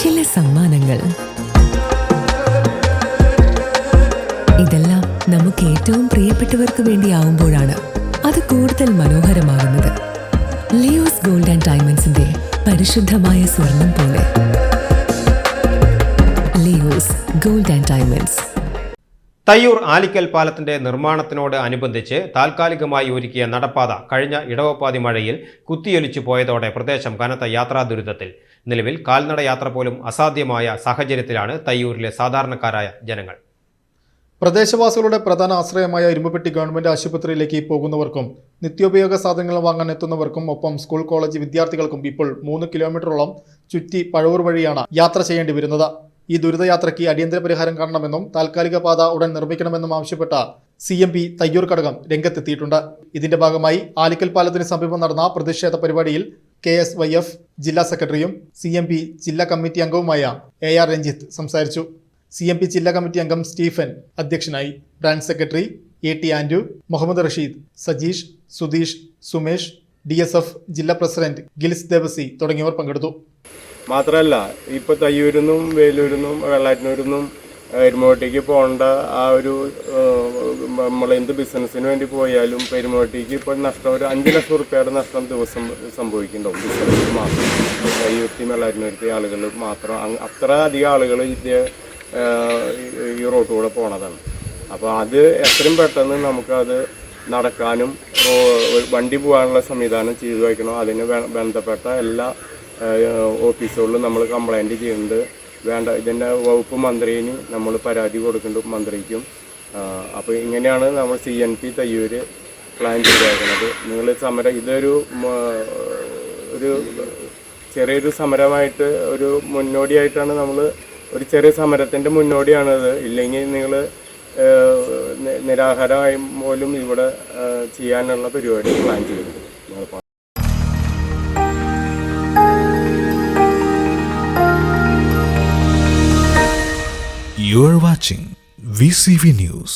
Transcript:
ചില സമ്മാനങ്ങൾ. ഇതെല്ലാം നമുക്ക് ഏറ്റവും പ്രിയപ്പെട്ടവർക്ക് വേണ്ടിയാവുമ്പോഴാണ് അത് കൂടുതൽ മനോഹരമാകുന്നത്. ലിയോസ് ഗോൾഡ് ആൻഡ് ഡയമണ്ട്സിന്റെ പരിശുദ്ധമായ സ്വർണം പോലെ. Leo's gold and diamonds. Thayyur Alikkal പാലത്തിന്റെ നിർമ്മാണത്തിനോട് അനുബന്ധിച്ച് താൽക്കാലികമായി ഒരുക്കിയ നടപ്പാത കഴിഞ്ഞ ഇടവപ്പാതി മഴയിൽ കുത്തിയൊലിച്ചു പോയതോടെ പ്രദേശം കനത്ത യാത്രാ ദുരിതത്തിൽ. നിലവിൽ കാൽനട യാത്ര പോലും അസാധ്യമായ സാഹചര്യത്തിലാണ് തയ്യൂരിലെ സാധാരണക്കാരായ ജനങ്ങൾ. പ്രദേശവാസികളുടെ പ്രധാന ആശ്രയമായ ഇരുമ്പപ്പെട്ടി ഗവൺമെന്റ് ആശുപത്രിയിലേക്ക് പോകുന്നവർക്കും നിത്യോപയോഗ സാധനങ്ങൾ വാങ്ങാൻ എത്തുന്നവർക്കും ഒപ്പം സ്കൂൾ കോളേജ് വിദ്യാർത്ഥികൾക്കും ഇപ്പോൾ 3 കിലോമീറ്ററോളം ചുറ്റി പഴവൂർ വഴിയാണ് യാത്ര ചെയ്യേണ്ടി വരുന്നത്. ഈ ദുരിതയാത്രയ്ക്ക് അടിയന്തര പരിഹാരം കാണണമെന്നും താൽക്കാലിക പാത ഉടൻ നിർമ്മിക്കണമെന്നും ആവശ്യപ്പെട്ട CMP തയ്യൂർ ഘടകം രംഗത്തെത്തിയിട്ടുണ്ട്. ഇതിന്റെ ഭാഗമായി ആലിക്കൽ പാലത്തിന് സമീപം നടന്ന പ്രതിഷേധ പരിപാടിയിൽ KSYF ജില്ലാ സെക്രട്ടറിയും CMP ജില്ലാ കമ്മിറ്റി അംഗവുമായ AR രഞ്ജിത്ത് സംസാരിച്ചു. CMP ജില്ലാ കമ്മിറ്റി അംഗം സ്റ്റീഫൻ അധ്യക്ഷനായി. Branch secretary AT Andrew, Muhammad Rasheed, Sajeesh, Sudheesh, Sumesh, DSF ജില്ലാ പ്രസിഡന്റ് ഗിൽസ് ദേവസി തുടങ്ങിയവർ പങ്കെടുത്തു. മാത്രമല്ല ഇപ്പോൾ തയ്യൂരിന്നും വേലൂരിന്നും വെള്ളാറ്റിനൂരിന്നും പെരുമോട്ടിക്ക് പോകേണ്ട ആ ഒരു നമ്മളെന്ത് ബിസിനസ്സിന് വേണ്ടി പോയാലും പെരുമോട്ടിക്ക് ഇപ്പോൾ നഷ്ടം ഒരു 5 ലക്ഷം റുപ്യയുടെ നഷ്ടം ദിവസം സംഭവിക്കുന്നുണ്ടാവും. ബിസിനസ്സിന് മാത്രം തയ്യൂർത്തി വെള്ളാറ്റിനൂരത്തെ ആളുകൾ മാത്രം അത്ര അധികം ആളുകൾ ഈ റോട്ടിലൂടെ പോണതാണ്. അപ്പോൾ അത് എത്രയും പെട്ടെന്ന് നമുക്കത് നടക്കാനും വണ്ടി പോകാനുള്ള സംവിധാനം ചെയ്തു വയ്ക്കണം. അതിന് ബന്ധപ്പെട്ട എല്ലാ ഓഫീസുകളിലും നമ്മൾ കംപ്ലൈൻറ്റ് ചെയ്യുന്നുണ്ട്. വേണ്ട ഇതിൻ്റെ വകുപ്പ് മന്ത്രിന് നമ്മൾ പരാതി കൊടുക്കുന്നുണ്ട്, മന്ത്രിക്കും. അപ്പോൾ ഇങ്ങനെയാണ് നമ്മൾ CNP തയ്യൂർ പ്ലാൻ ചെയ്തേക്കുന്നത്. നിങ്ങൾ സമരം ഇതൊരു ചെറിയൊരു സമരമായിട്ട് ഒരു മുന്നോടിയായിട്ടാണ് നമ്മൾ ഒരു ചെറിയ സമരത്തിൻ്റെ മുന്നോടിയാണത്. ഇല്ലെങ്കിൽ നിങ്ങൾ നിരാഹാരമായി പോലും ഇവിടെ ചെയ്യാനുള്ള പരിപാടി പ്ലാൻ ചെയ്യുന്നുണ്ട്. You are watching VCV News.